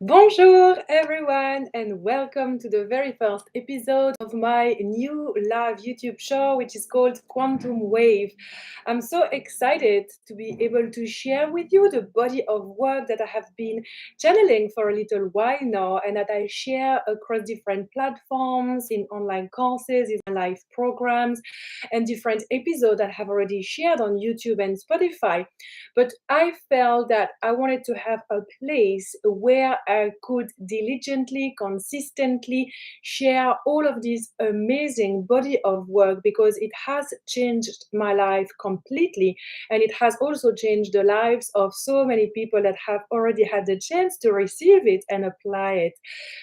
Bonjour, everyone, and welcome to the very first episode of my new live YouTube show, which is called Quantum Wave. I'm so excited to be able to share with you the body of work that I have been channeling for a little while now, and that I share across different platforms, in online courses, in live programs, and different episodes that I have already shared on YouTube and Spotify. But I felt that I wanted to have a place where I could diligently, consistently share all of this amazing body of work, because it has changed my life completely. And it has also changed the lives of so many people that have already had the chance to receive it and apply it.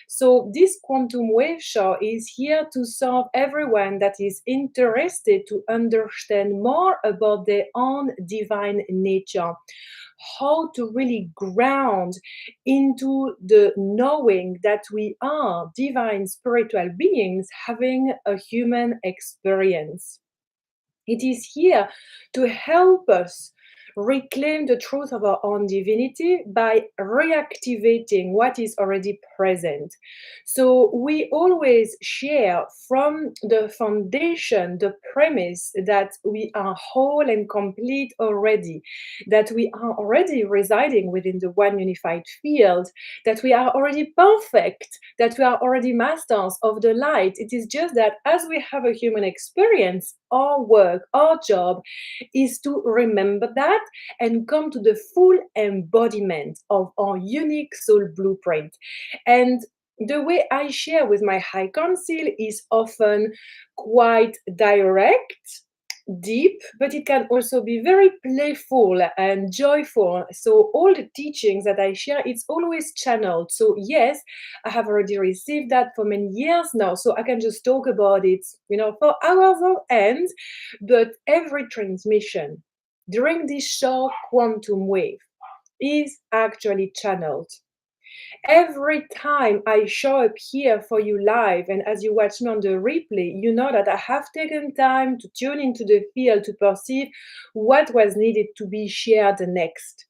So this Quantum Wave show is here to serve everyone that is interested to understand more about their own divine nature, how to really ground into the knowing that we are divine spiritual beings having a human experience. It is here to help us reclaim the truth of our own divinity by reactivating what is already present. So we always share from the foundation, the premise that we are whole and complete already, that we are already residing within the one unified field, that we are already perfect, that we are already masters of the light. It is just that as we have a human experience, our work, our job is to remember that and come to the full embodiment of our unique soul blueprint. And the way I share with my high council is often quite direct, deep, but it can also be very playful and joyful. So all the teachings that I share, it's always channeled. So yes, I have already received that for many years now, so I can just talk about it, for hours on end. But every transmission during this short quantum wave is actually channeled. Every time I show up here for you live, and as you watch me on the replay, you know that I have taken time to tune into the field to perceive what was needed to be shared next.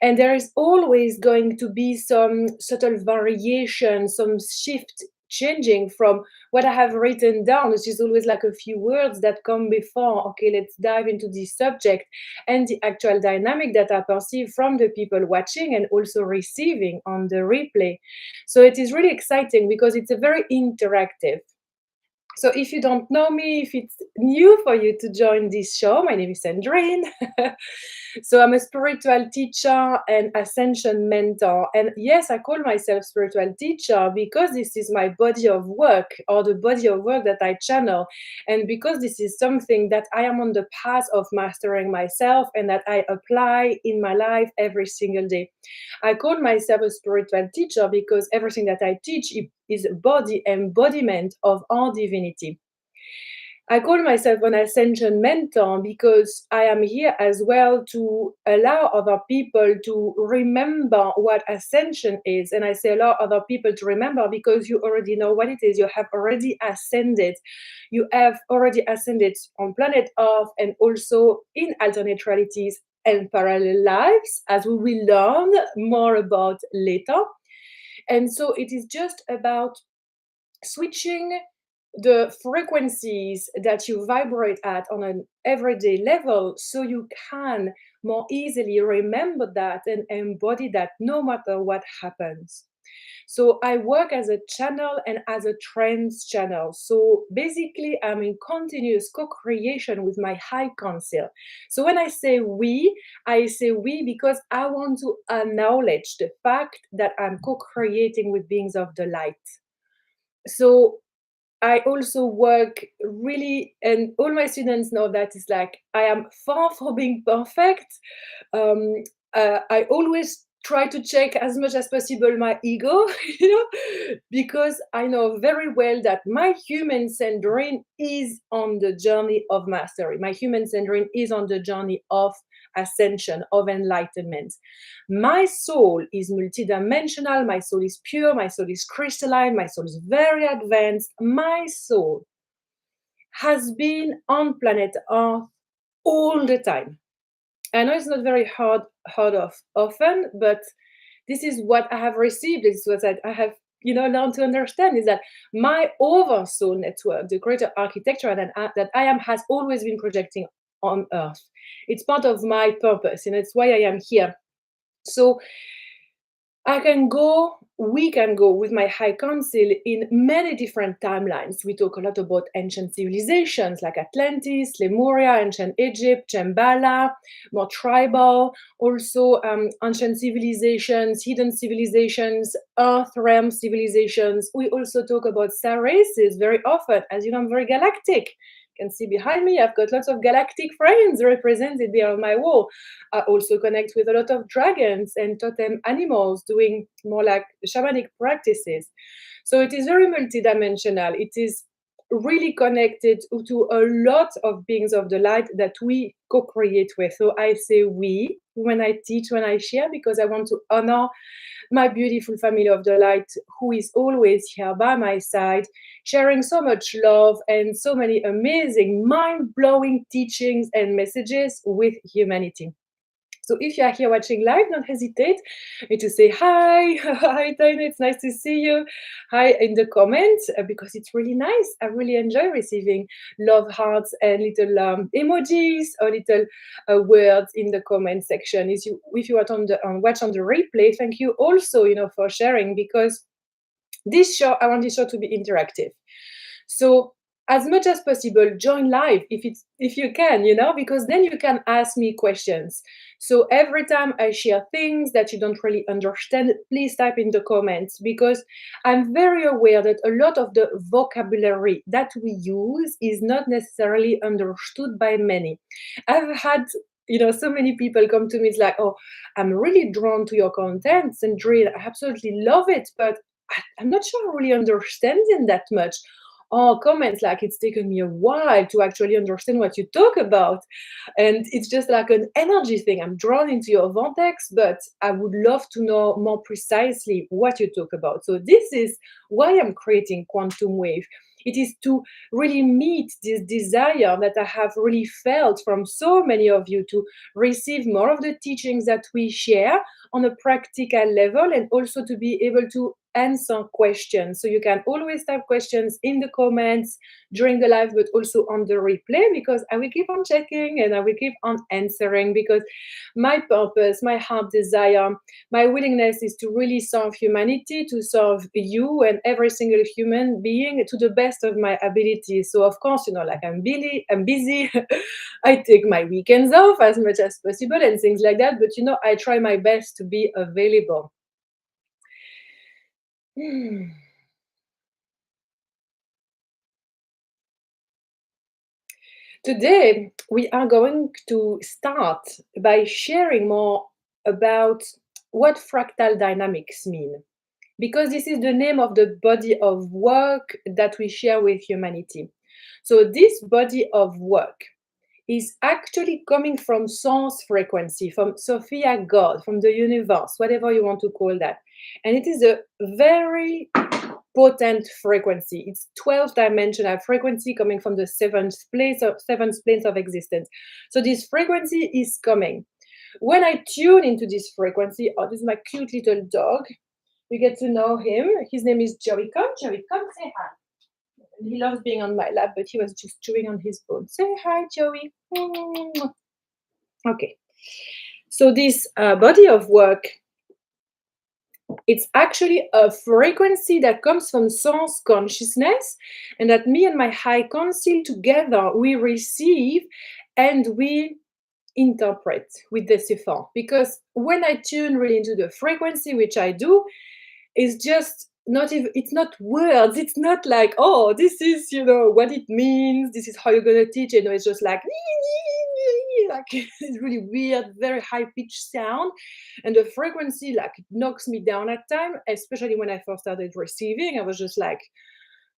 And there is always going to be some subtle variation, some shift changing from what I have written down, which is always like a few words that come before, okay, let's dive into this subject, and the actual dynamic that I perceive from the people watching and also receiving on the replay. So it is really exciting because it's a very interactive. So if you don't know me, if it's new for you to join this show, my name is Cendrine. So I'm a spiritual teacher and ascension mentor. And yes, I call myself spiritual teacher because this is my body of work, or the body of work that I channel. And because this is something that I am on the path of mastering myself and that I apply in my life every single day. I call myself a spiritual teacher because everything that I teach is body embodiment of our divinity. I call myself an ascension mentor because I am here as well to allow other people to remember what ascension is. And I say allow other people to remember because you already know what it is. You have already ascended. You have already ascended on planet Earth and also in alternate realities and parallel lives, as we will learn more about later. And so it is just about switching the frequencies that you vibrate at on an everyday level so you can more easily remember that and embody that no matter what happens. So I work as a channel and as a trance channel. So basically, I'm in continuous co-creation with my high council. So when I say we because I want to acknowledge the fact that I'm co-creating with beings of the light. So I also work really, and all my students know that it's like I am far from being perfect. Um, I always try to check as much as possible my ego, because I know very well that my human Cendrine is on the journey of mastery. My human Cendrine is on the journey of ascension, of enlightenment. My soul is multidimensional, my soul is pure, my soul is crystalline, my soul is very advanced. My soul has been on planet Earth all the time. I know it's not very heard of often, but this is what I have received. This is what I have, learned to understand, is that my oversoul network, the greater architecture that I am, has always been projecting on Earth. It's part of my purpose, and it's why I am here. So we can go with my high council in many different timelines. We talk a lot about ancient civilizations like Atlantis, Lemuria, ancient Egypt, Shambhala, more tribal, also ancient civilizations, hidden civilizations, earth realm civilizations. We also talk about star races very often. As you know, I'm very galactic. You can see behind me, I've got lots of galactic friends represented there on my wall. I also connect with a lot of dragons and totem animals, doing more like shamanic practices. So it is very multidimensional. It is really connected to a lot of beings of the light that we co-create with. So I say we when I teach, when I share, because I want to honor my beautiful family of the light, who is always here by my side, sharing so much love and so many amazing, mind-blowing teachings and messages with humanity. So if you are here watching live, don't hesitate to say hi. Hi, Tiny, it's nice to see you. Hi in the comments, because it's really nice. I really enjoy receiving love hearts and little emojis or little words in the comment section. If you watch on the replay, thank you also, for sharing, because I want this show to be interactive. So as much as possible, join live if you can, because then you can ask me questions. So every time I share things that you don't really understand, please type in the comments, because I'm very aware that a lot of the vocabulary that we use is not necessarily understood by many. I've had so many people come to me, it's like, oh, I'm really drawn to your content, Cendrine, I absolutely love it, but I'm not sure I really understand it that much. Or comments like, it's taken me a while to actually understand what you talk about. And it's just like an energy thing. I'm drawn into your vortex, but I would love to know more precisely what you talk about. So this is why I'm creating Quantum Wave. It is to really meet this desire that I have really felt from so many of you to receive more of the teachings that we share on a practical level, and also to be able to answer questions. So you can always type questions in the comments during the live, but also on the replay, because I will keep on checking and I will keep on answering, because my purpose, my heart desire, my willingness is to really serve humanity, to serve you and every single human being to the best of my ability. So of course, like I'm busy. I take my weekends off as much as possible and things like that, but I try my best to be available. Today, we are going to start by sharing more about what fractal dynamics mean, because this is the name of the body of work that we share with humanity. So this body of work is actually coming from source frequency, from Sophia God, from the universe, whatever you want to call that. And it is a very potent frequency. It's 12-dimensional frequency coming from the seventh planes of existence. So this frequency is coming. When I tune into this frequency, oh, this is my cute little dog. We get to know him. His name is Joey. Come, Joey, come say hi. He loves being on my lap, but he was just chewing on his bone. Say hi, Joey. Okay. So this body of work, it's actually a frequency that comes from source consciousness, and that me and my high council together, we receive and we interpret, we decipher. Because when I tune really into the frequency, which I do, it's just it's not words. It's not like, oh, this is, what it means. This is how you're going to teach it. No, it's just like it's really weird, very high-pitched sound. And the frequency, like, it knocks me down at time, especially when I first started receiving. I was just like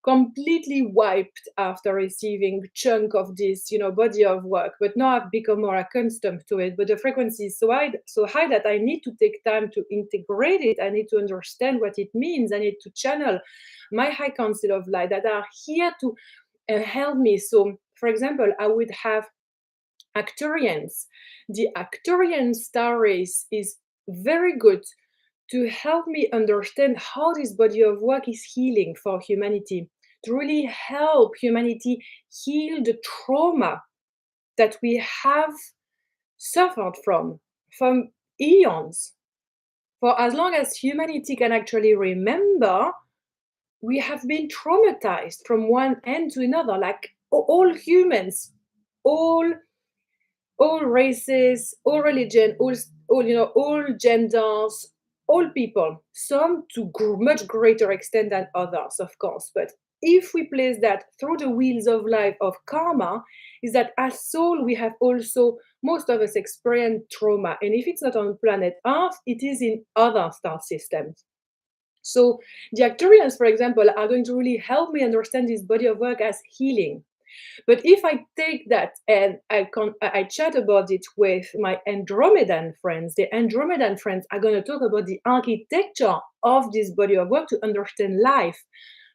completely wiped after receiving chunk of this, body of work. But now I've become more accustomed to it. But the frequency is so high that I need to take time to integrate it. I need to understand what it means. I need to channel my high council of light that are here to help me. So, for example, I would have Arcturians. The Arcturian star race is very good to help me understand how this body of work is healing for humanity, to really help humanity heal the trauma that we have suffered from eons. For as long as humanity can actually remember, we have been traumatized from one end to another, like all humans, all races, all religion, all genders, all people. Some to much greater extent than others, of course. But if we place that through the wheels of life of karma, is that as soul we have also, most of us experience trauma, and if it's not on planet Earth, it is in other star systems. So the Arcturians, for example, are going to really help me understand this body of work as healing. But if I take that and I chat about it with my Andromedan friends, the Andromedan friends are going to talk about the architecture of this body of work to understand life,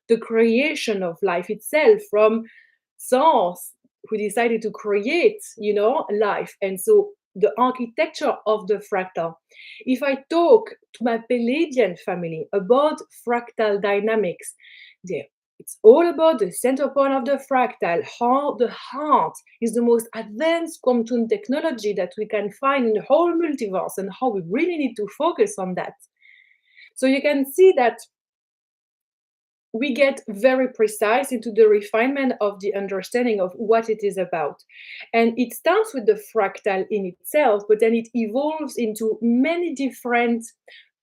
the creation of life itself from Source, who decided to create, life. And so the architecture of the fractal. If I talk to my Palladian family about fractal dynamics, it's all about the center point of the fractal, how the heart is the most advanced quantum technology that we can find in the whole multiverse, and how we really need to focus on that. So you can see that we get very precise into the refinement of the understanding of what it is about. And it starts with the fractal in itself, but then it evolves into many different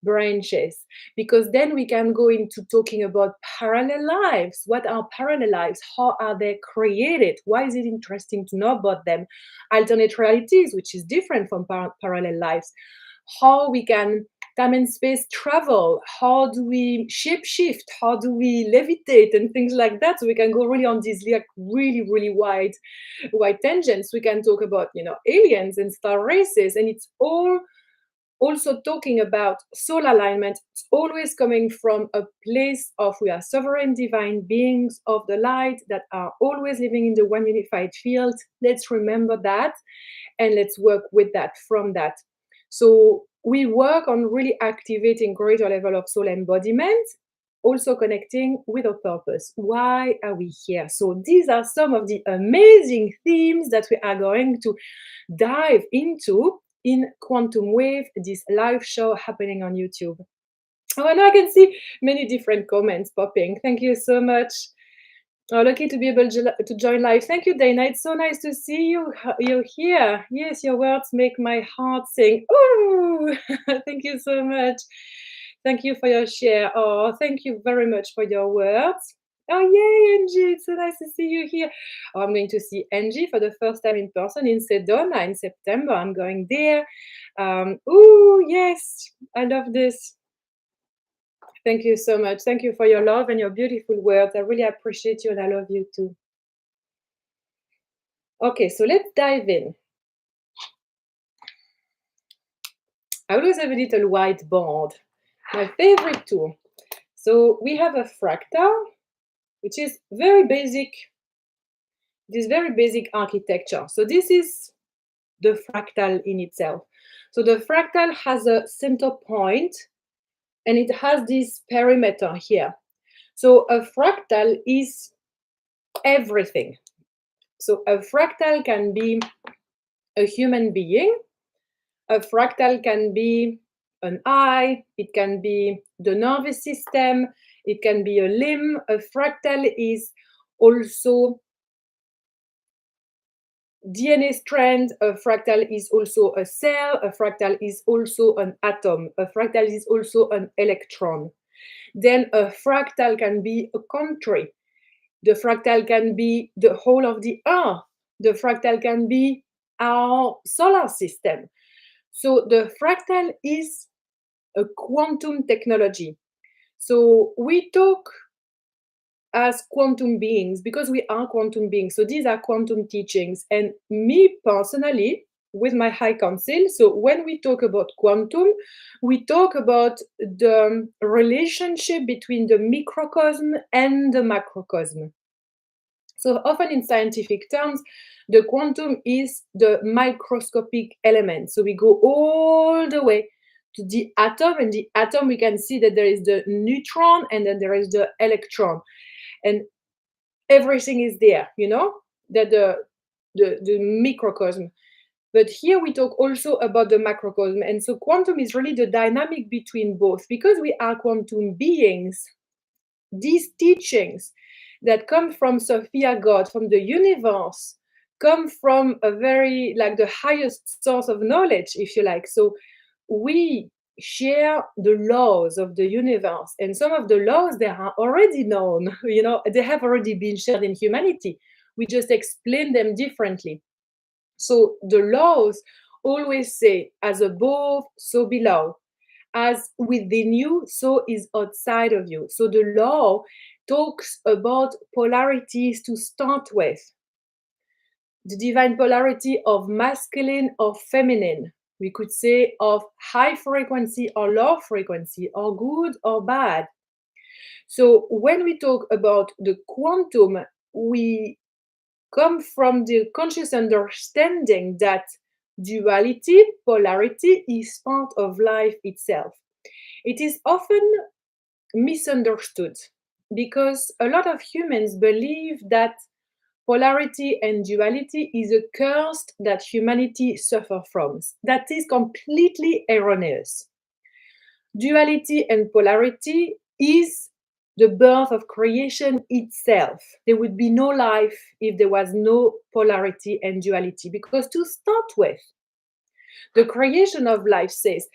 branches, because then we can go into talking about parallel lives. What are parallel lives? How are they created? Why is it interesting to know about them? Alternate realities, which is different from parallel lives. How we can time and space travel, how do we shape shift, how do we levitate, and things like that. So we can go really on these like really wide tangents. We can talk about aliens and star races, and it's all also talking about soul alignment. It's always coming from a place of we are sovereign divine beings of the light that are always living in the one unified field. Let's remember that, and let's work with that from that. So we work on really activating greater level of soul embodiment, also connecting with our purpose. Why are we here? So these are some of the amazing themes that we are going to dive into in Quantum Wave, this live show happening on YouTube. Oh, and I can see many different comments popping. Thank you so much. Oh, lucky to be able to join live. Thank you, Dana. It's so nice to see you. You're here. Yes, your words make my heart sing. Ooh, thank you so much. Thank you for your share. Oh, thank you very much for your words. Oh, yay, Angie. It's so nice to see you here. Oh, I'm going to see Angie for the first time in person in Sedona in September. I'm going there. Ooh, yes. I love this. Thank you so much. Thank you for your love and your beautiful words. I really appreciate you, and I love you too. Okay, so let's dive in. I always have a little whiteboard, my favorite tool. So we have a fractal, which is very basic, this very basic architecture. So this is the fractal in itself. So the fractal has a center point, and it has this perimeter here. So a fractal is everything. So a fractal can be a human being. A fractal can be an eye. It can be the nervous system. It can be a limb. A fractal is also DNA strand. A fractal is also a cell. A fractal is also an atom. A fractal is also an electron. Then a fractal can be a country. The fractal can be the whole of the Earth. The fractal can be our solar system. So the fractal is a quantum technology. So we talk as quantum beings because we are quantum beings. So these are quantum teachings. And me personally, with my high council, so when we talk about quantum, we talk about the relationship between the microcosm and the macrocosm. So often in scientific terms, the quantum is the microscopic element. So we go all the way to the atom, and the atom we can see that there is the neutron and then there is the electron, and everything is there, that the microcosm. But here we talk also about the macrocosm, and so quantum is really the dynamic between both, because we are quantum beings. These teachings that come from Sophia God, from the universe, come from a very, like, the highest source of knowledge, if you like. So we share the laws of the universe, and some of the laws, they are already known, they have already been shared in humanity. We just explain them differently. So the laws always say, as above, so below. As within you, so is outside of you. So the law talks about polarities to start with. The divine polarity of masculine or feminine. We could say of high frequency or low frequency, or good or bad. So when we talk about the quantum, we come from the conscious understanding that duality, polarity, is part of life itself. It is often misunderstood because a lot of humans believe that polarity and duality is a curse that humanity suffers from. That is completely erroneous. Duality and polarity is the birth of creation itself. There would be no life if there was no polarity and duality, because to start with, the creation of life says,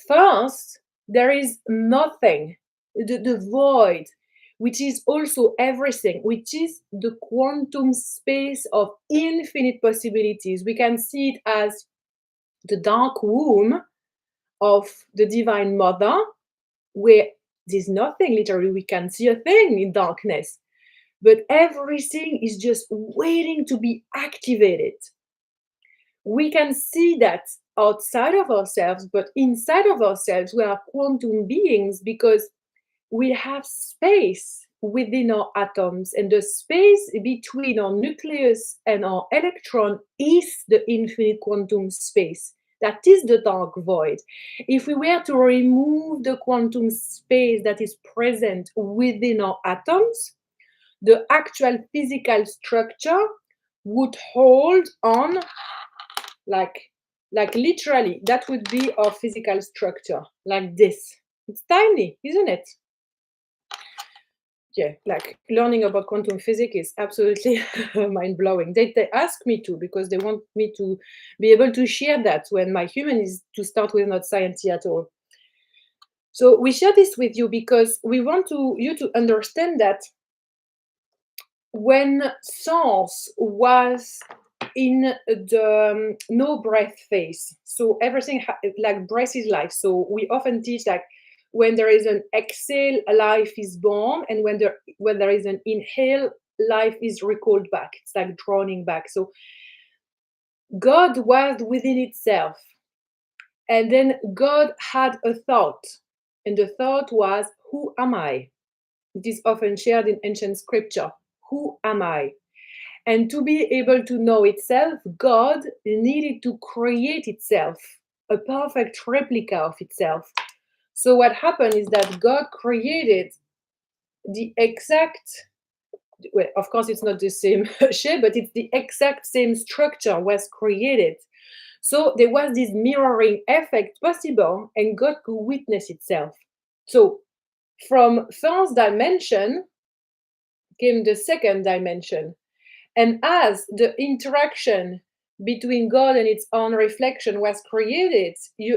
first, there is nothing, the void, which is also everything, which is the quantum space of infinite possibilities. We can see it as the dark womb of the Divine Mother, where there's nothing, literally, we can't see a thing in darkness, but everything is just waiting to be activated. We can see that outside of ourselves, but inside of ourselves, we are quantum beings because we have space within our atoms, and the space between our nucleus and our electron is the infinite quantum space. That is the dark void. If we were to remove the quantum space that is present within our atoms, the actual physical structure would hold on, like literally, that would be our physical structure, like this. It's tiny, isn't it? Yeah, like, learning about quantum physics is absolutely mind-blowing. They ask me to, because they want me to be able to share that when my human is, to start with, not science at all. So we share this with you because we want you to understand that when Source was in the no breath phase, so everything like breath is life. So we often teach, like, when there is an exhale, life is born, and when there is an inhale, life is recalled back. It's like drowning back. So God was within itself, and then God had a thought, and the thought was, who am I? It is often shared in ancient scripture. Who am I? And to be able to know itself, God needed to create itself, a perfect replica of itself. So what happened is that God created the exact, well, of course it's not the same shape, but it's the exact same structure was created. So there was this mirroring effect possible, and God could witness itself. So from first dimension came the second dimension. And as the interaction between God and its own reflection was created,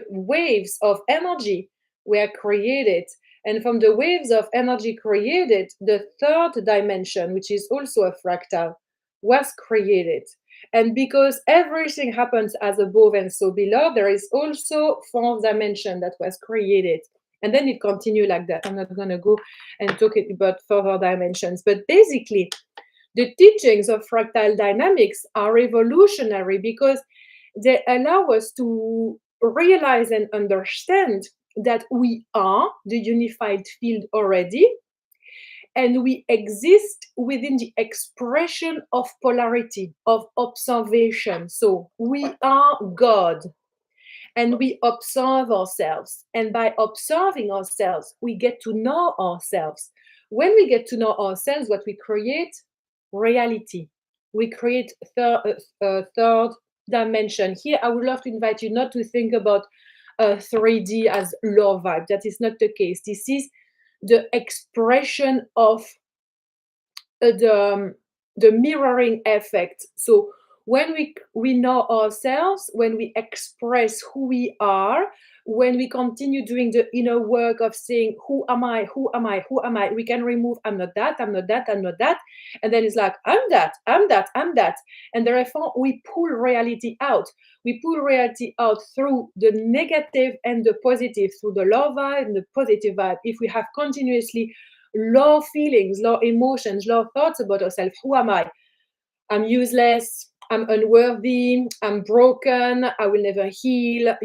waves of energy were created. And from the waves of energy created, the third dimension, which is also a fractal, was created. And because everything happens as above and so below, there is also fourth dimension that was created. And then it continued like that. I'm not going to go and talk about further dimensions. But basically, the teachings of fractal dynamics are revolutionary because they allow us to realize and understand that we are the unified field already, and we exist within the expression of polarity, of observation. So we are God. and we observe ourselves. And by observing ourselves, we get to know ourselves. When we get to know ourselves, what we create? Reality. We create a third dimension. Here, I would love to invite you not to think about 3D as low vibe. That is not the case. This is the expression of the mirroring effect. So when we know ourselves, when we express who we are, when we continue doing the inner work of saying, who am I, who am I, who am I, we can remove, I'm not that, I'm not that, I'm not that. And then it's like, I'm that, I'm that, I'm that. And therefore, we pull reality out. We pull reality out through the negative and the positive, through the low vibe and the positive vibe. If we have continuously low feelings, low emotions, low thoughts about ourselves, who am I? I'm useless, I'm unworthy, I'm broken, I will never heal,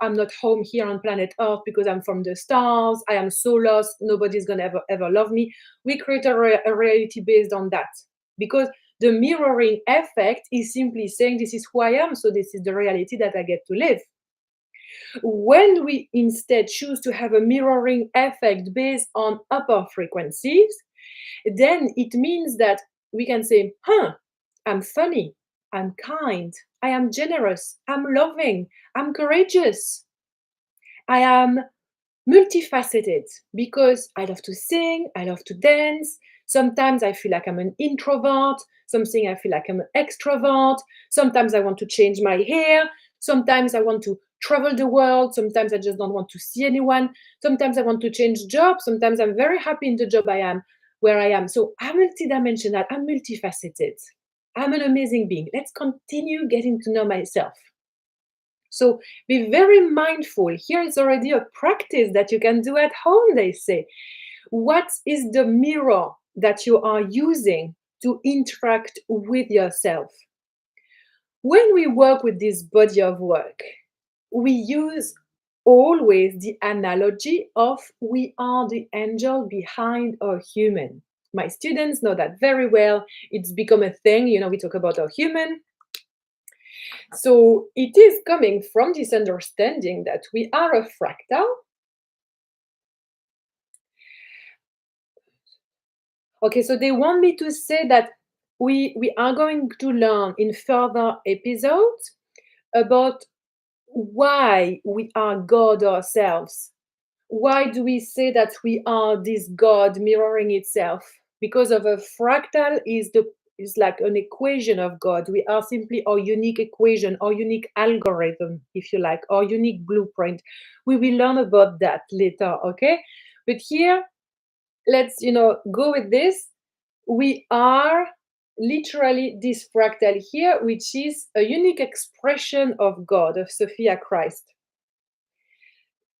I'm not home here on planet Earth because I'm from the stars, I am so lost, nobody's gonna ever love me. We create a reality based on that, because the mirroring effect is simply saying this is who I am, so this is the reality that I get to live. When we instead choose to have a mirroring effect based on upper frequencies, then it means that we can say, I'm funny, I'm kind, I am generous, I'm loving, I'm courageous, I am multifaceted because I love to sing, I love to dance. Sometimes I feel like I'm an introvert, something I feel like I'm an extrovert. Sometimes I want to change my hair, sometimes I want to travel the world, sometimes I just don't want to see anyone, sometimes I want to change jobs, sometimes I'm very happy in the job I am, where I am. So I'm multidimensional, I'm multifaceted. I'm an amazing being. Let's continue getting to know myself. So be very mindful. Here is already a practice that you can do at home, they say. What is the mirror that you are using to interact with yourself? When we work with this body of work, we use always the analogy of we are the angel behind our human. My students know that very well. It's become a thing. We talk about our human. So it is coming from this understanding that we are a fractal. Okay, so they want me to say that we are going to learn in further episodes about why we are God ourselves. Why do we say that we are this God mirroring itself? Because of a fractal is like an equation of God. We are simply our unique equation, our unique algorithm, if you like, our unique blueprint. We will learn about that later, okay? But here, let's go with this. We are literally this fractal here, which is a unique expression of God, of Sophia Christ.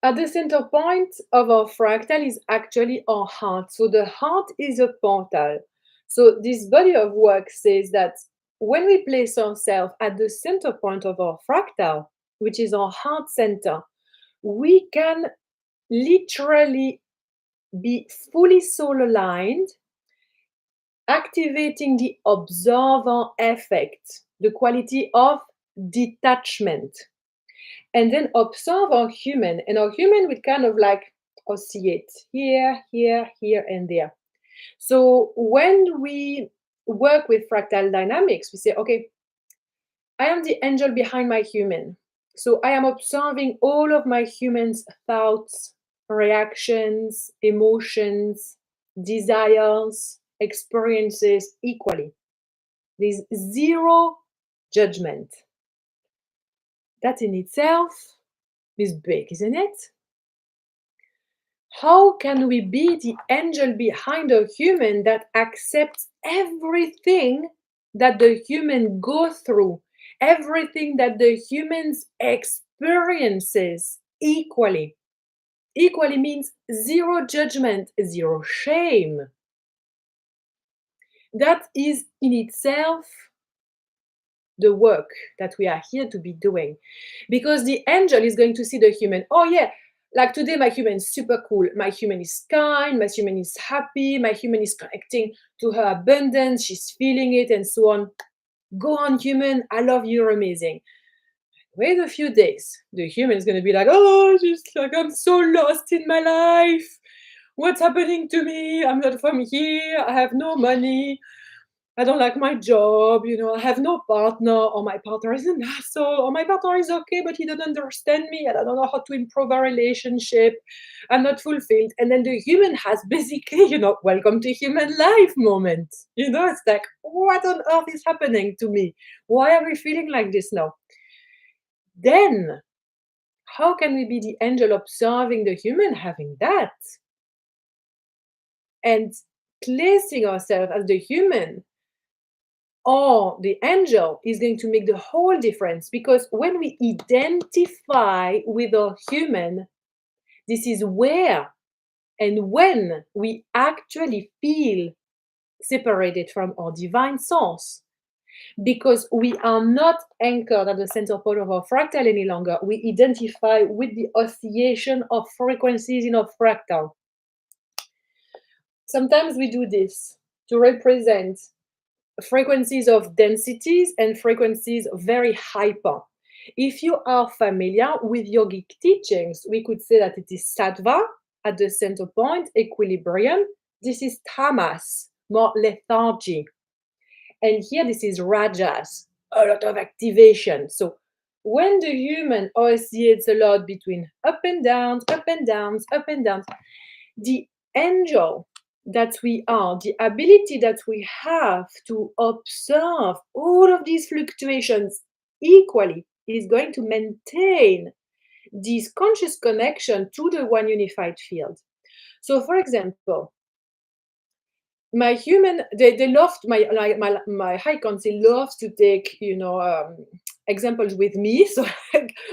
At the center point of our fractal is actually our heart. So the heart is a portal. So this body of work says that when we place ourselves at the center point of our fractal, which is our heart center, we can literally be fully soul aligned, activating the observer effect, the quality of detachment. And then observe our human, and our human would kind of like oscillate here, here, here, and there. So when we work with fractal dynamics, we say, okay, I am the angel behind my human. So I am observing all of my human's thoughts, reactions, emotions, desires, experiences equally. There's zero judgment. That in itself is big, isn't it? How can we be the angel behind a human that accepts everything that the human goes through, everything that the humans experiences equally? Equally means zero judgment, zero shame. That is in itself the work that we are here to be doing. Because the angel is going to see the human. Oh yeah, like today my human is super cool. My human is kind, my human is happy, my human is connecting to her abundance, she's feeling it and so on. Go on, human, I love you, you're amazing. Wait a few days. The human is going to be like, oh, just like I'm so lost in my life. What's happening to me? I'm not from here. I have no money. I don't like my job. I have no partner, or my partner is an asshole, or my partner is okay, but he doesn't understand me, and I don't know how to improve our relationship. I'm not fulfilled. And then the human has basically, welcome to human life moment. It's like, what on earth is happening to me? Why are we feeling like this now? Then, how can we be the angel observing the human having that? And placing ourselves as the human or the angel is going to make the whole difference, because when we identify with a human, this is where and when we actually feel separated from our divine source, because we are not anchored at the center point of our fractal any longer. We identify with the oscillation of frequencies in our fractal. Sometimes we do this to represent frequencies of densities and frequencies very hyper. If you are familiar with yogic teachings, we could say that it is sattva at the center point, equilibrium. This is tamas, more lethargy. And here this is rajas, a lot of activation. So when the human oscillates a lot between up and downs, up and downs, up and downs, the angel that we are, the ability that we have to observe all of these fluctuations equally, is going to maintain this conscious connection to the one unified field. So, for example, my human, they love my high council loves to take examples with me. So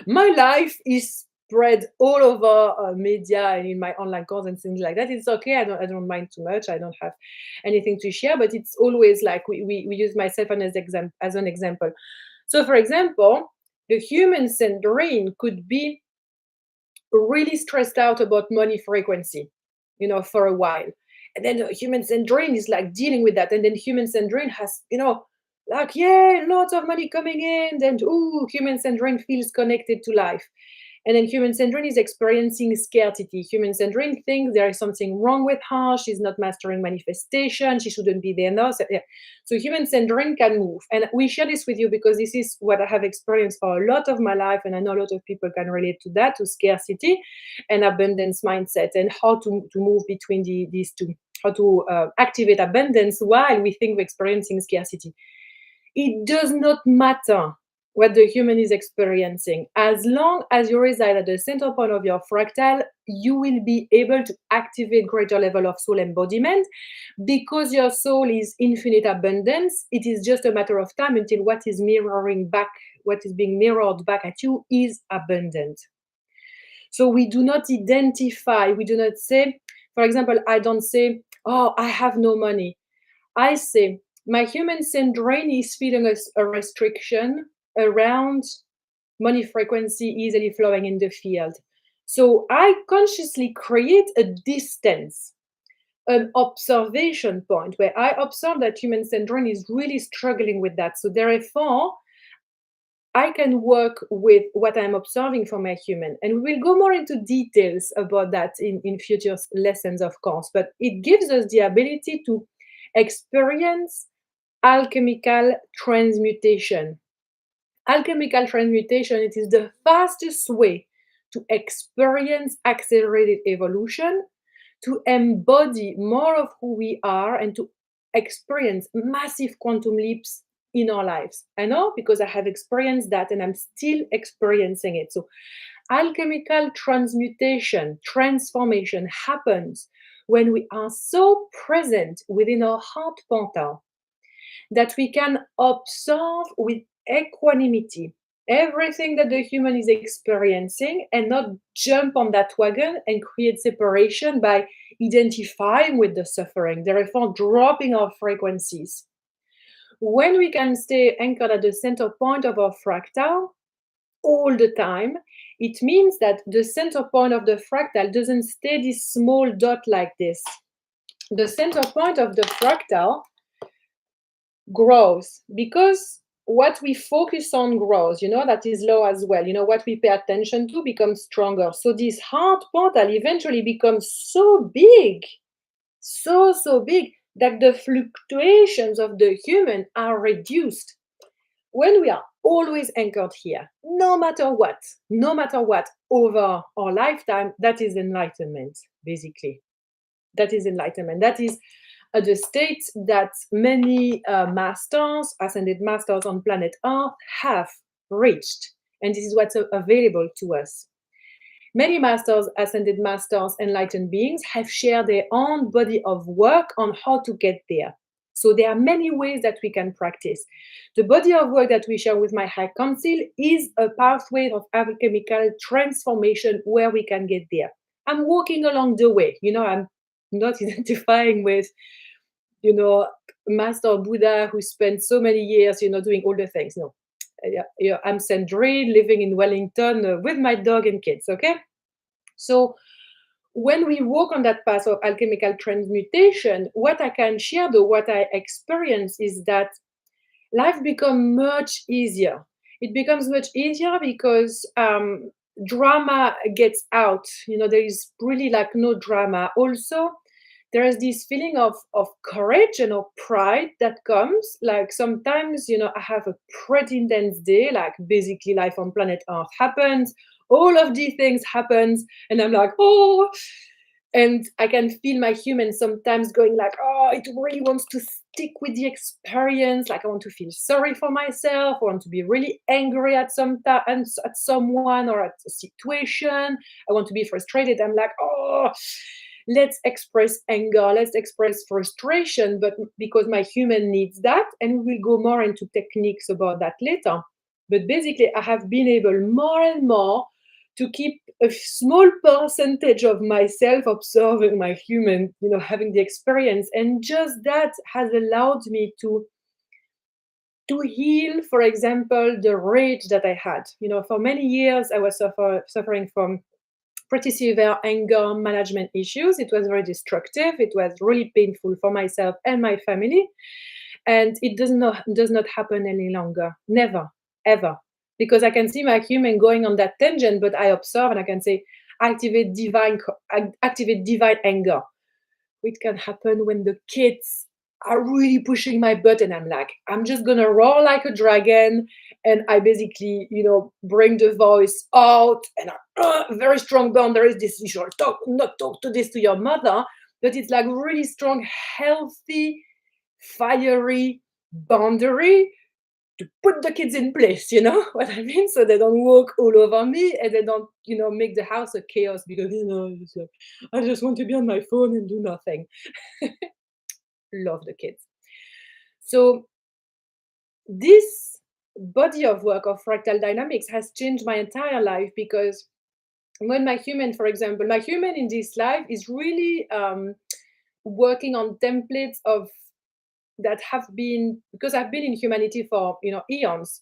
my life is spread all over media and in my online course and things like that. It's okay. I don't mind too much. I don't have anything to share, but it's always like we use myself as an example. So for example, the human Cendrine could be really stressed out about money frequency, for a while. And then the human Cendrine is like dealing with that. And then human Cendrine has, like, yeah, lots of money coming in. Then, human Cendrine feels connected to life. And then human Cendrine is experiencing scarcity. Human Cendrine thinks there is something wrong with her. She's not mastering manifestation. She shouldn't be there now. So human Cendrine can move. And we share this with you because this is what I have experienced for a lot of my life. And I know a lot of people can relate to that, to scarcity and abundance mindset, and how to move between these two, how to activate abundance while we think we're experiencing scarcity. It does not matter what the human is experiencing. As long as you reside at the center point of your fractal, you will be able to activate greater level of soul embodiment, because your soul is infinite abundance. It is just a matter of time until what is being mirrored back at you is abundant. So we do not identify, we do not say, for example, I don't say, oh, I have no money. I say, my human Cendrine is feeling a restriction around money frequency easily flowing in the field. So I consciously create a distance, an observation point where I observe that human Cendrine is really struggling with that. So therefore, I can work with what I'm observing for my human. And we will go more into details about that in future lessons, of course. But it gives us the ability to experience alchemical transmutation. Alchemical transmutation, it is the fastest way to experience accelerated evolution, to embody more of who we are, and to experience massive quantum leaps in our lives. I know, because I have experienced that and I'm still experiencing it. So alchemical transmutation, transformation happens when we are so present within our heart portal that we can observe with equanimity everything that the human is experiencing, and not jump on that wagon and create separation by identifying with the suffering, therefore dropping our frequencies. When we can stay anchored at the center point of our fractal all the time, it means that the center point of the fractal doesn't stay this small dot like this. The center point of the fractal grows, because what we focus on grows, that is low as well. What we pay attention to becomes stronger. So this heart portal eventually becomes so big, so big, that the fluctuations of the human are reduced. When we are always anchored here, no matter what, over our lifetime, that is enlightenment, basically. That is enlightenment. That is the state that many masters, ascended masters on planet Earth, have reached. And this is what's available to us. Many masters, ascended masters, enlightened beings have shared their own body of work on how to get there. So there are many ways that we can practice. The body of work that we share with my High Council is a pathway of alchemical transformation where we can get there. I'm walking along the way. I'm not identifying with, Master Buddha who spent so many years, doing all the things. No, I'm Cendrine, living in Wellington with my dog and kids. Okay, so when we walk on that path of alchemical transmutation, what I can share, though, what I experience is that life becomes much easier. It becomes much easier because drama gets out. There is really like no drama. Also, there is this feeling of courage and of pride that comes. Like sometimes, I have a pretty intense day, like basically life on planet Earth happens. All of these things happens, and I'm like, oh, and I can feel my human sometimes going like, oh, it really wants to stick with the experience. Like I want to feel sorry for myself. I want to be really angry at at someone or at a situation. I want to be frustrated. I'm like, oh, let's express anger, let's express frustration, but because my human needs that, and we will go more into techniques about that later. But basically, I have been able more and more to keep a small percentage of myself observing my human, having the experience. And just that has allowed me to heal, for example, the rage that I had. For many years, I was suffering from pretty severe anger management issues. It was very destructive. It was really painful for myself and my family. And it does not happen any longer. Never, ever. Because I can see my human going on that tangent, but I observe and I can say, activate divine anger. It can happen when the kids are really pushing my button. I'm like, I'm just gonna roar like a dragon, and I basically, bring the voice out, and very strong boundaries. This you should not talk to this to your mother, but it's like really strong, healthy, fiery boundary to put the kids in place, you know what I mean? So they don't walk all over me and they don't, make the house a chaos because, it's like, I just want to be on my phone and do nothing. Love the kids. So this body of work of fractal dynamics has changed my entire life because when for example, my human in this life is really working on templates of that have been, because I've been in humanity for eons.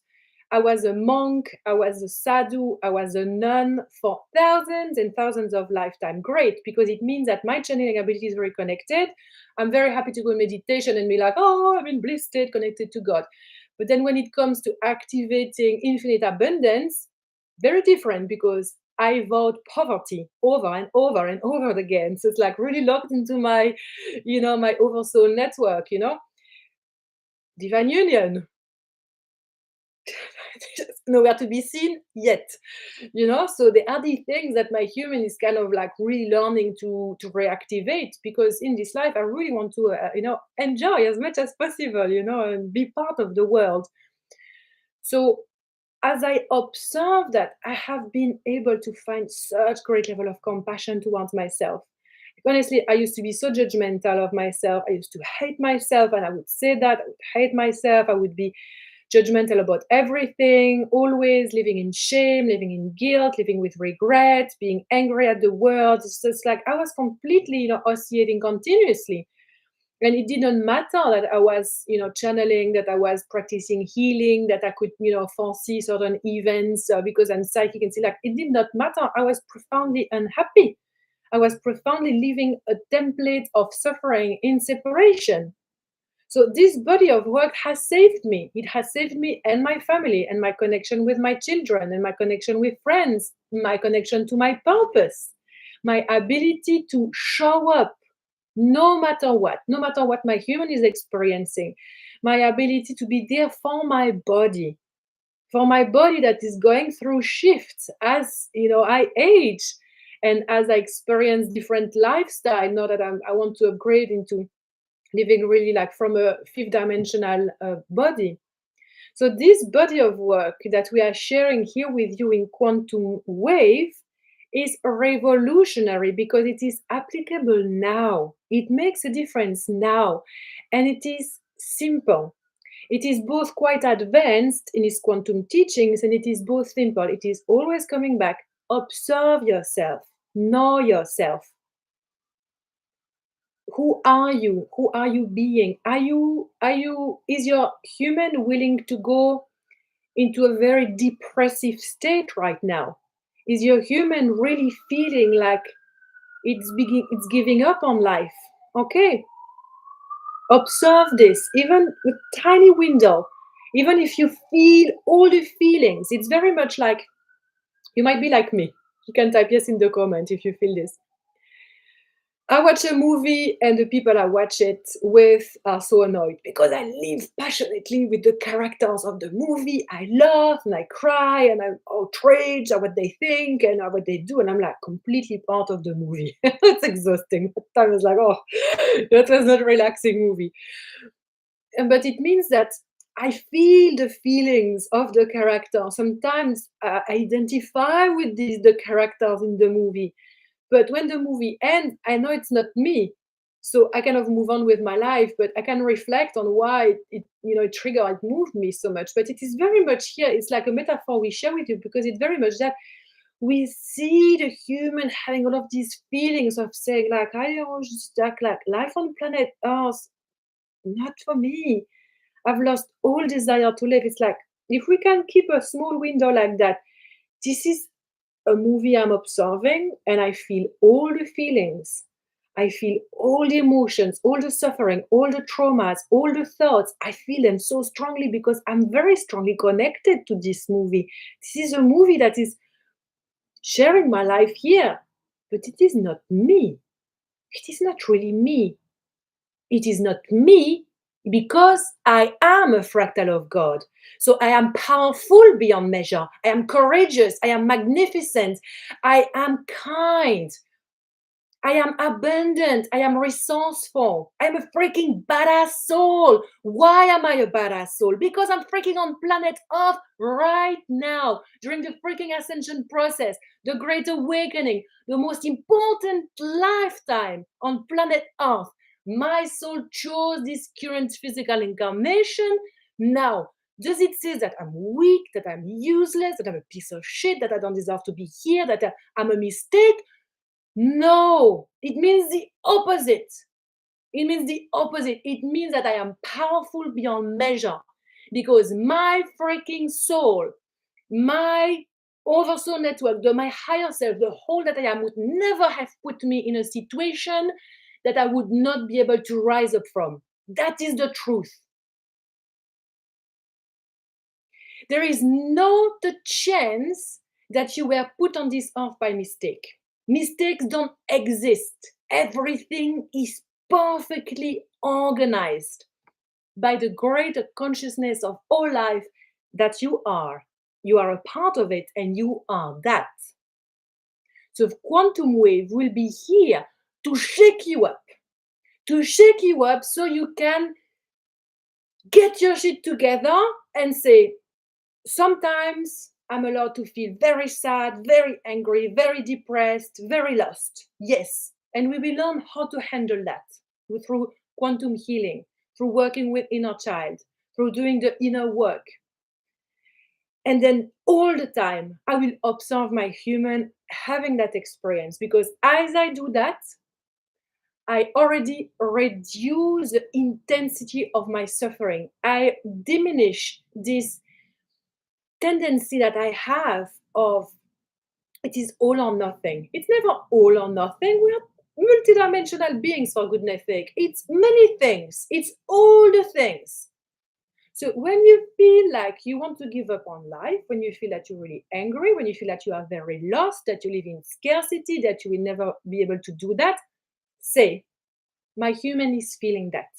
I was a monk, I was a sadhu, I was a nun for thousands and thousands of lifetime. Great, because it means that my channeling ability is very connected. I'm very happy to go in meditation and be like, oh, I'm in bliss state, connected to God. But then when it comes to activating infinite abundance, very different because I vowed poverty over and over and over again. So it's like really locked into my, my oversoul network, divine union. Nowhere to be seen yet, so there are these things that my human is kind of like really learning to reactivate, because in this life I really want to enjoy as much as possible, and be part of the world. So as I observe that, I have been able to find such great level of compassion towards myself. Honestly, I used to be so judgmental of myself. I used to hate myself, and I would say that I would hate myself. I would be judgmental about everything, always living in shame, living in guilt, living with regret, being angry at the world. It's just like I was completely, oscillating continuously. And it didn't matter that I was, channeling, that I was practicing healing, that I could, foresee certain events because I'm psychic and see, like, it did not matter. I was profoundly unhappy. I was profoundly living a template of suffering in separation. So this body of work has saved me. It has saved me and my family and my connection with my children and my connection with friends, my connection to my purpose, my ability to show up no matter what my human is experiencing, my ability to be there for my body that is going through shifts as I age and as I experience different lifestyle. Now that I want to upgrade into living really like from a fifth dimensional body. So this body of work that we are sharing here with you in Quantum Wave is revolutionary because it is applicable now. It makes a difference now. And it is simple. It is both quite advanced in its quantum teachings and it is both simple. It is always coming back. Observe yourself, know yourself. Who are you? Who are you being? Is your human willing to go into a very depressive state right now? Is your human really feeling like it's giving up on life? Okay, observe this, even with tiny window. Even if you feel all the feelings, it's very much like you might be like me. You can type yes in the comment if you feel this. I watch a movie and the people I watch it with are so annoyed because I live passionately with the characters of the movie. I laugh and I cry and I'm outraged at what they think and at what they do. And I'm like completely part of the movie. It's exhausting. I was like, oh, that was not a relaxing movie. But it means that I feel the feelings of the character. Sometimes I identify with the characters in the movie. But when the movie ends, I know it's not me. So I kind of move on with my life, but I can reflect on why it triggered, it moved me so much. But it is very much here. It's like a metaphor we share with you because it's very much that we see the human having all of these feelings of saying like, I don't just like life on planet Earth, not for me. I've lost all desire to live. It's like if we can keep a small window like that, this is a movie I'm observing and I feel all the feelings. I feel all the emotions, all the suffering, all the traumas, all the thoughts. I feel them so strongly because I'm very strongly connected to this movie. This is a movie that is sharing my life here, but it is not me. It is not really me. It is not me because I am a fractal of God. So I am powerful beyond measure. I am courageous. I am magnificent. I am kind. I am abundant. I am resourceful. I am a freaking badass soul. Why am I a badass soul? Because I'm freaking on planet Earth right now during the freaking ascension process, the great awakening, the most important lifetime on planet Earth. My soul chose this current physical incarnation. Now, does it say that I'm weak, that I'm useless, that I'm a piece of shit, that I don't deserve to be here, that I'm a mistake? No, it means the opposite. It means the opposite. It means that I am powerful beyond measure because my freaking soul, my oversoul network, my higher self, the whole that I am would never have put me in a situation that I would not be able to rise up from. That is the truth. There is not a chance that you were put on this earth by mistake. Mistakes don't exist. Everything is perfectly organized by the greater consciousness of all life that you are. You are a part of it and you are that. So quantum wave will be here to shake you up so you can get your shit together and say, sometimes I'm allowed to feel very sad, very angry, very depressed, very lost. Yes. And we will learn how to handle that through quantum healing, through working with inner child, through doing the inner work. And then all the time, I will observe my human having that experience because as I do that, I already reduce the intensity of my suffering. I diminish this tendency that I have of it is all or nothing. It's never all or nothing. multidimensional beings, for goodness sake. It's many things. It's all the things. So when you feel like you want to give up on life, when you feel that you're really angry, when you feel that you are very lost, that you live in scarcity, that you will never be able to do that, say, my human is feeling that.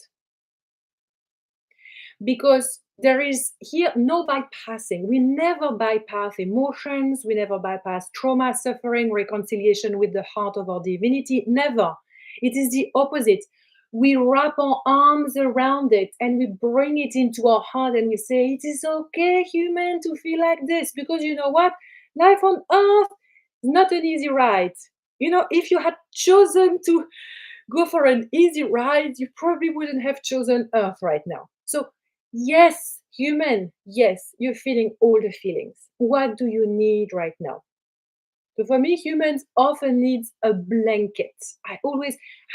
Because there is here no bypassing. We never bypass emotions, we never bypass trauma, suffering, reconciliation with the heart of our divinity. Never. It is the opposite. We wrap our arms around it and we bring it into our heart and we say, it is okay, human, to feel like this. Because you know what? Life on earth is not an easy ride. You know, if you had chosen to go for an easy ride, you probably wouldn't have chosen earth right now. So yes, human, yes, you're feeling all the feelings. What do you need right now? So for me, humans often need a blanket. I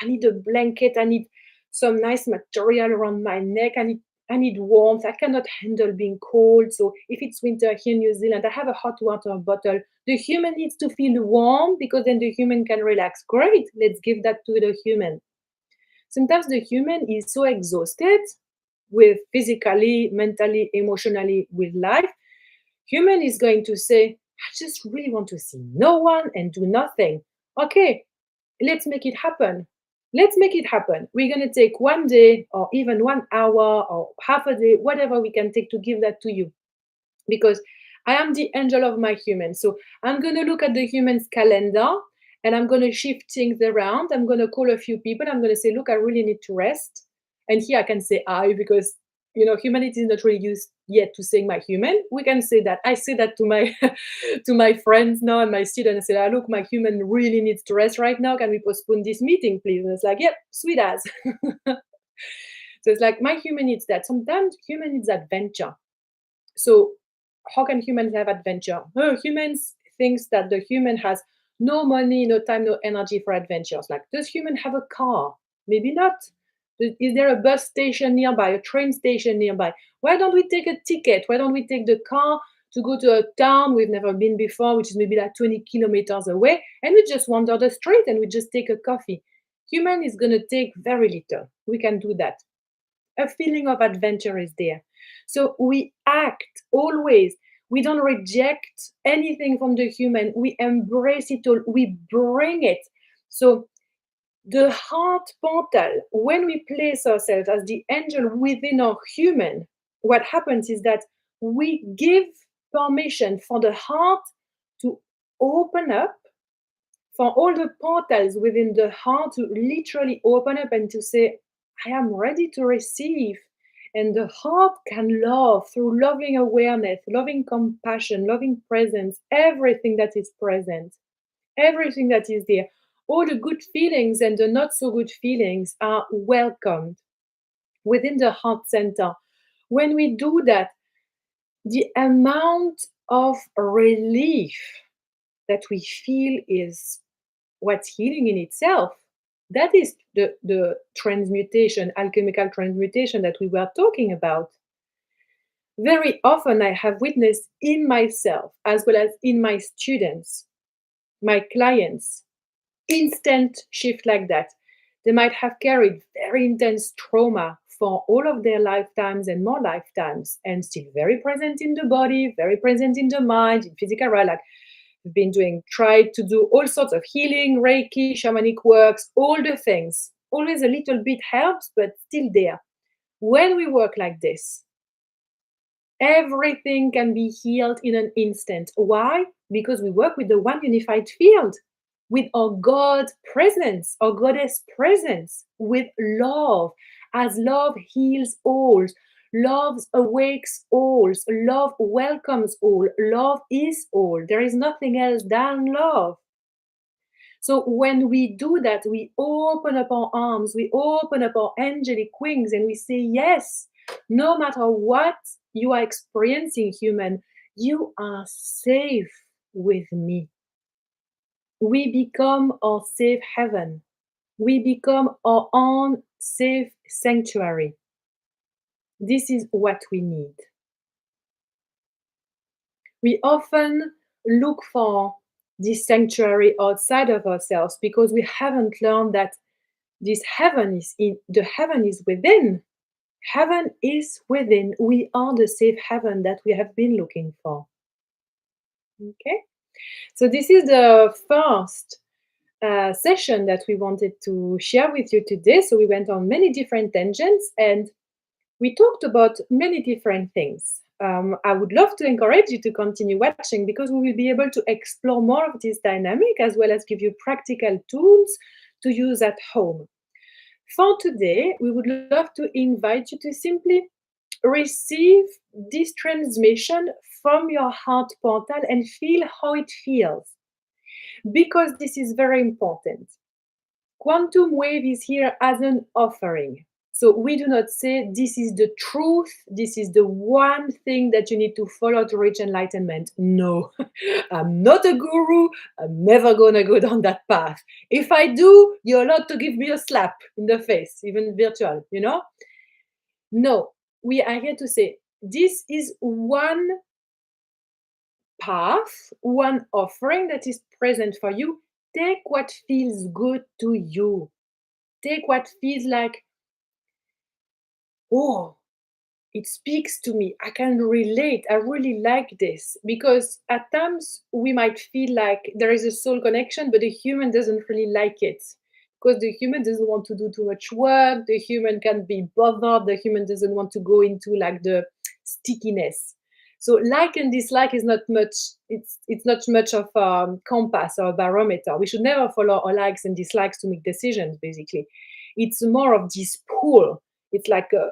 need a blanket. I need some nice material around my neck. I need warmth. I cannot handle being cold. So if it's winter here in New Zealand, I have a hot water bottle. The human needs to feel warm because then the human can relax. Great, let's give that to the human. Sometimes the human is so exhausted with physically, mentally, emotionally with life. Human is going to say, I just really want to see no one and do nothing. Okay, let's make it happen. Let's make it happen. We're going to take 1 day or even 1 hour or half a day, whatever we can take to give that to you. Because I am the angel of my human. So I'm going to look at the human's calendar and I'm going to shift things around. I'm going to call a few people. I'm going to say, look, I really need to rest. And here I can say I because humanity is not really used yet to saying my human. We can say that. I say that to my to my friends now and my students. I say, look, my human really needs to rest right now. Can we postpone this meeting, please? And it's like, yep, sweet as. So it's like my human needs that. Sometimes human needs adventure. So how can humans have adventure? Oh, humans thinks that the human has no money, no time, no energy for adventures. Like, does human have a car? Maybe not. Is there a bus station nearby, a train station nearby? Why don't we take a ticket? Why don't we take the car to go to a town we've never been before, which is maybe like 20 kilometers away, and we just wander the street and we just take a coffee? Human is going to take very little. We can do that. A feeling of adventure is there. So we act always. We don't reject anything from the human. We embrace it all. We bring it. So the heart portal, when we place ourselves as the angel within our human, what happens is that we give permission for the heart to open up, for all the portals within the heart to literally open up and to say, I am ready to receive. And the heart can love through loving awareness, loving compassion, loving presence, everything that is present, everything that is there. All the good feelings and the not so good feelings are welcomed within the heart center. When we do that, the amount of relief that we feel is what's healing in itself. That is the transmutation, alchemical transmutation that we were talking about. Very often, I have witnessed in myself, as well as in my students, my clients, instant shift like that. They might have carried very intense trauma for all of their lifetimes and more lifetimes, and still very present in the body, very present in the mind, in physical realm. Like we've been doing, tried to do all sorts of healing, Reiki, shamanic works, all the things. Always a little bit helps, but still there. When we work like this, everything can be healed in an instant. Why? Because we work with the one unified field, with our God presence, our goddess presence, with love, as love heals all. Love awakes all. Love welcomes all. Love is all. There is nothing else than love. So when we do that, we open up our arms, we open up our angelic wings, and we say, yes, no matter what you are experiencing, human, you are safe with me. We become our safe heaven. We become our own safe sanctuary. This is what we need. We often look for this sanctuary outside of ourselves because we haven't learned that this heaven is in the heaven is within. Heaven is within. We are the safe heaven that we have been looking for. Okay, so this is the first session that we wanted to share with you today. So we went on many different tangents and we talked about many different things. I would love to encourage you to continue watching because we will be able to explore more of this dynamic as well as give you practical tools to use at home. For today, we would love to invite you to simply receive this transmission from your heart portal and feel how it feels because this is very important. Quantum wave is here as an offering. So we do not say this is the truth, this is the one thing that you need to follow to reach enlightenment. No, I'm not a guru. I'm never gonna go down that path. If I do, you're allowed to give me a slap in the face, even virtual, you know? No, we are here to say this is one path, one offering that is present for you. Take what feels good to you. Take what feels like, oh, it speaks to me. I can relate. I really like this. Because at times we might feel like there is a soul connection, but the human doesn't really like it. Because the human doesn't want to do too much work. The human can be bothered. The human doesn't want to go into like the stickiness. So like and dislike is not much. It's not much of a compass or a barometer. We should never follow our likes and dislikes to make decisions. Basically, it's more of this pull. It's like a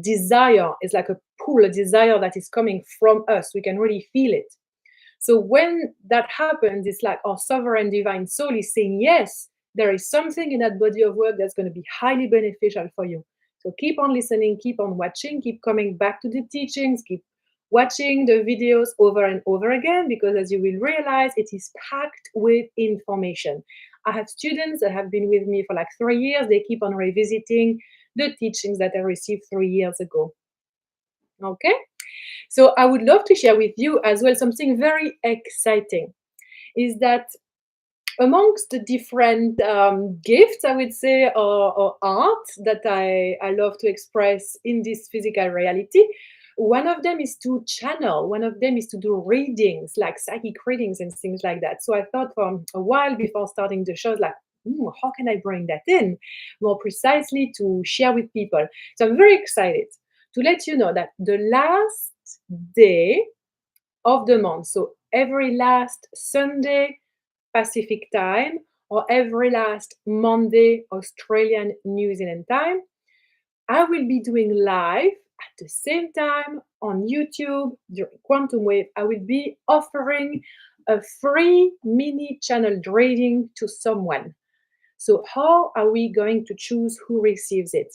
desire. It's like a pull, a desire that is coming from us. We can really feel it. So when that happens, it's like our sovereign divine soul is saying, yes, there is something in that body of work that's going to be highly beneficial for you. So keep on listening, keep on watching, keep coming back to the teachings, keep watching the videos over and over again, because as you will realize, it is packed with information. I have students that have been with me for like 3 years. They keep on revisiting the teachings that I received 3 years ago. Okay? So I would love to share with you as well something very exciting is that amongst the different gifts, I would say, or art that I love to express in this physical reality, one of them is to channel, one of them is to do readings, like psychic readings and things like that. So I thought for a while before starting the show, like, how can I bring that in more precisely to share with people? So I'm very excited to let you know that the last day of the month, so every last Sunday Pacific time or every last Monday Australian New Zealand time, I will be doing live at the same time on YouTube during Quantum Wave. I will be offering a free mini channel reading to someone. So how are we going to choose who receives it?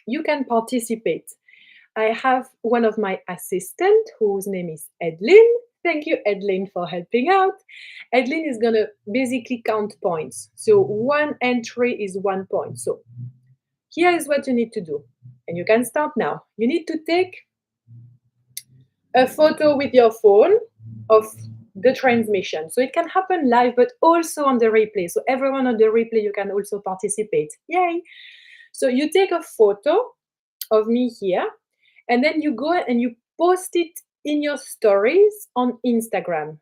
You can participate. I have one of my assistants whose name is Edlin. Thank you, Edlin, for helping out. Edlin is going to basically count points. So one entry is 1 point. So here is what you need to do. And you can start now. You need to take a photo with your phone of the transmission. So it can happen live, but also on the replay. So everyone on the replay, you can also participate. Yay! So you take a photo of me here, and then you go and you post it in your stories on Instagram.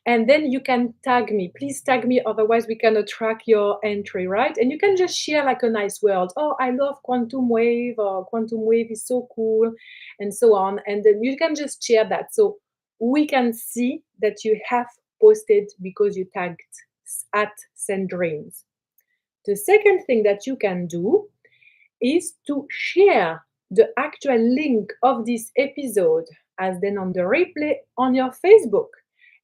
And then you can tag me. Please tag me, otherwise we cannot track your entry, right? And you can just share like a nice word. Oh, I love Quantum Wave, or Quantum Wave is so cool, and so on. And then you can just share that. So we can see that you have posted because you tagged at Cendrine. The second thing that you can do is to share the actual link of this episode as then on the replay on your Facebook.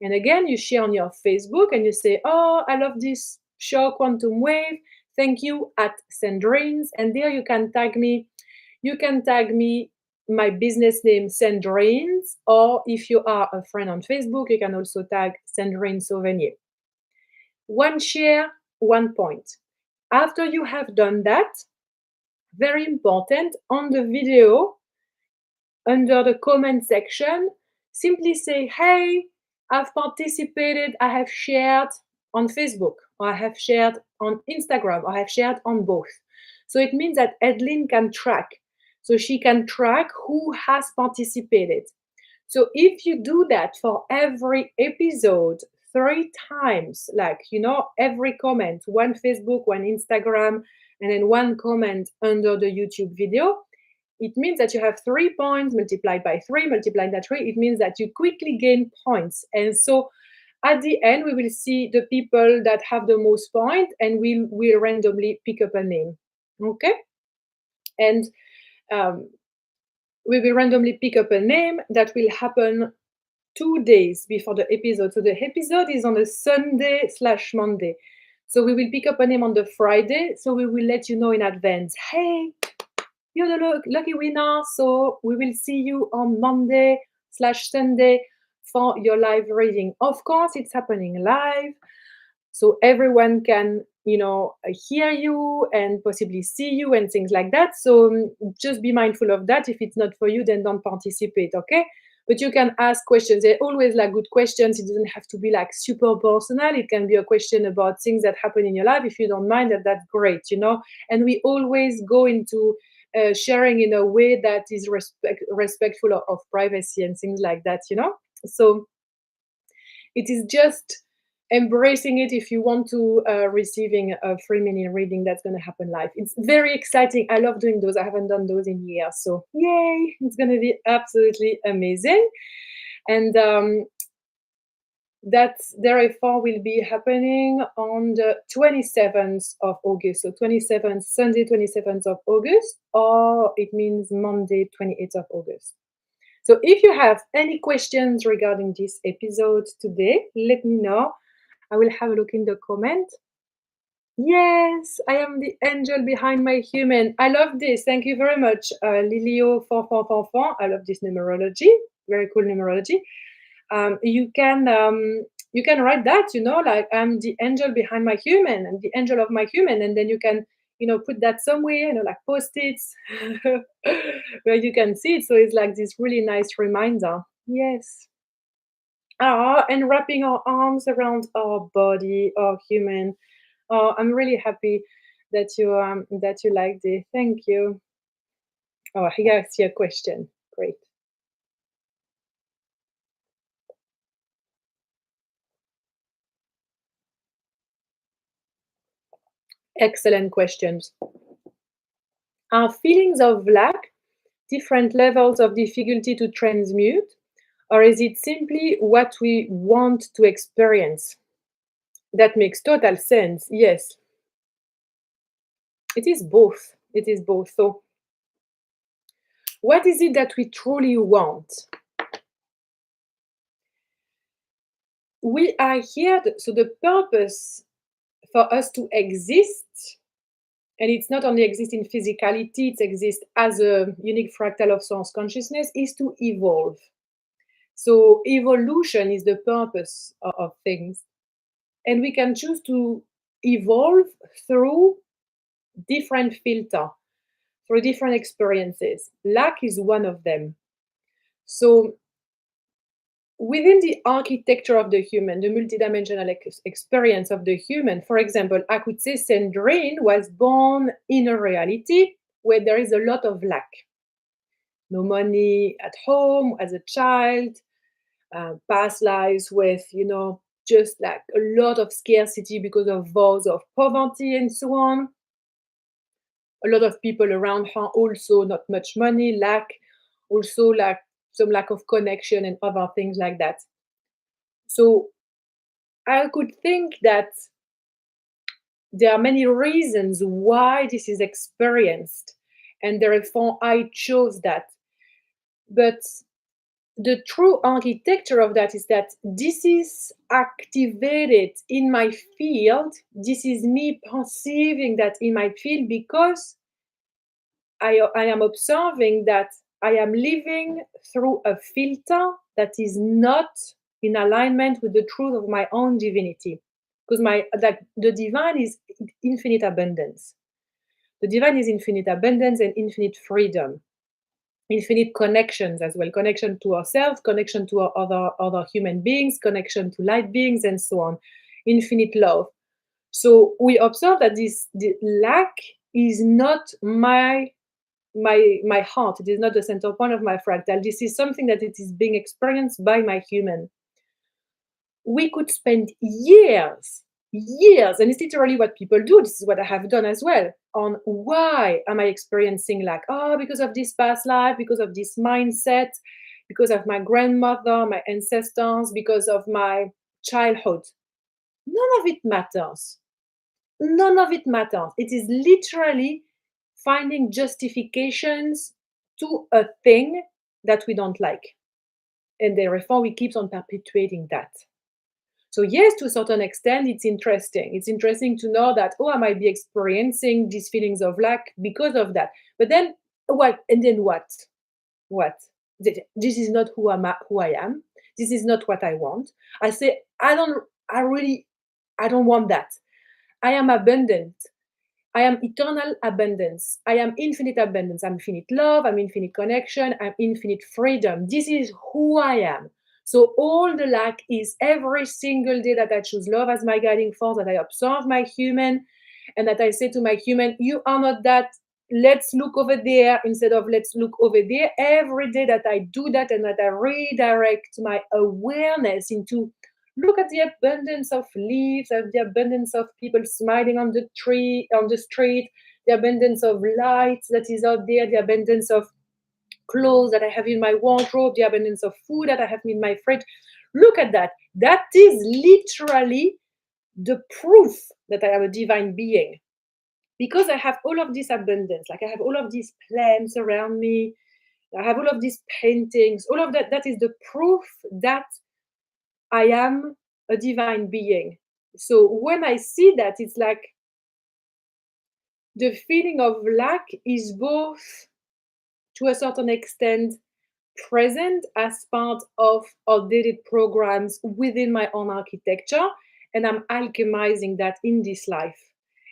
And again, you share on your Facebook and you say, oh, I love this show, Quantum Wave. Thank you at Cendrine. And there you can tag me. You can tag me my business name, Cendrine. Or if you are a friend on Facebook, you can also tag Cendrine Souvenir. One share, 1 point. After you have done that, very important, on the video, under the comment section, simply say, hey, I've participated, I have shared on Facebook, or I have shared on Instagram, or I have shared on both. So it means that Edlin can track. So she can track who has participated. So if you do that for every episode 3 times, like, every comment, one Facebook, one Instagram, and then one comment under the YouTube video, it means that you have 3 points multiplied by 3, multiplied by 3. It means that you quickly gain points. And so at the end, we will see the people that have the most points, and we'll randomly pick up a name. Okay? And we will randomly pick up a name that will happen 2 days before the episode. So the episode is on a Sunday/Monday. So we will pick up a name on the Friday. So we will let you know in advance. Hey, you're the lucky winner. So we will see you on Monday/Sunday for your live reading. Of course, it's happening live. So everyone can, hear you and possibly see you and things like that. So just be mindful of that. If it's not for you, then don't participate, okay? But you can ask questions. They're always like good questions. It doesn't have to be like super personal. It can be a question about things that happen in your life. If you don't mind that, that's great, And we always go into sharing in a way that is respectful of privacy and things like that, So it is just embracing it if you want to receiving a 3-minute reading that's going to happen live. It's very exciting. I love doing those. I haven't done those in years. So yay, it's going to be absolutely amazing. And that therefore will be happening on the 27th of August. So 27th, Sunday, 27th of August, or it means Monday, 28th of August. So if you have any questions regarding this episode today, let me know. I will have a look in the comment. Yes, I am the angel behind my human. I love this. Thank you very much, Lilio4444. I love this numerology. Very cool numerology. You can write that, like I'm the angel behind my human and the angel of my human, and then you can, put that somewhere, like post-its where you can see it. So it's like this really nice reminder. Yes. And wrapping our arms around our body, our human. I'm really happy that you liked it. Thank you. Oh, here I see a question. Great. Excellent questions. Are feelings of lack different levels of difficulty to transmute, or is it simply what we want to experience? That makes total sense. Yes. It is both. It is both. So, what is it that we truly want? We are here, so the purpose for us to exist, and it's not only exist in physicality, it exists as a unique fractal of source consciousness, is to evolve. So evolution is the purpose of things. And we can choose to evolve through different filter, through different experiences. Lack is one of them. So within the architecture of the human, the multidimensional experience of the human, for example, I could say Cendrine was born in a reality where there is a lot of lack. No money at home as a child, past lives with, just like a lot of scarcity because of vows of poverty and so on. A lot of people around her also not much money, lack, also like some lack of connection and other things like that. So I could think that there are many reasons why this is experienced, and therefore I chose that. But the true architecture of that is that this is activated in my field. This is me perceiving that in my field because I am observing that I am living through a filter that is not in alignment with the truth of my own divinity. Because the divine is infinite abundance. The divine is infinite abundance and infinite freedom. infinite connections as well, connection to ourselves, connection to our other human beings, connection to light beings, and so on. Infinite love. So we observe that the lack is not my heart. It is not the center point of my fractal. This is something that it is being experienced by my human. We could spend years, and it's literally what people do. This is what I have done as well. On why am I experiencing lack? Oh, because of this past life, because of this mindset, because of my grandmother, my ancestors, because of my childhood. None of it matters. None of it matters. It is literally finding justifications to a thing that we don't like. And therefore, we keep on perpetuating that. So yes, to a certain extent, it's interesting. It's interesting to know that, oh, I might be experiencing these feelings of lack because of that. But then what? And then what? What? This is not who I am. This is not what I want. I say, I don't want that. I am abundant. I am eternal abundance. I am infinite abundance. I'm infinite love. I'm infinite connection. I'm infinite freedom. This is who I am. So all the lack is every single day that I choose love as my guiding force, that I observe my human, and that I say to my human, you are not that. Let's look over there instead of let's look over there. Every day that I do that and that I redirect my awareness into look at the abundance of leaves, of the abundance of people smiling on the street, the abundance of light that is out there, the abundance of clothes that I have in my wardrobe, the abundance of food that I have in my fridge. Look at that. That is literally the proof that I am a divine being. Because I have all of this abundance, like I have all of these plants around me, I have all of these paintings, all of that, that is the proof that I am a divine being. So when I see that, it's like the feeling of lack is both, to a certain extent, present as part of outdated programs within my own architecture, and I'm alchemizing that in this life.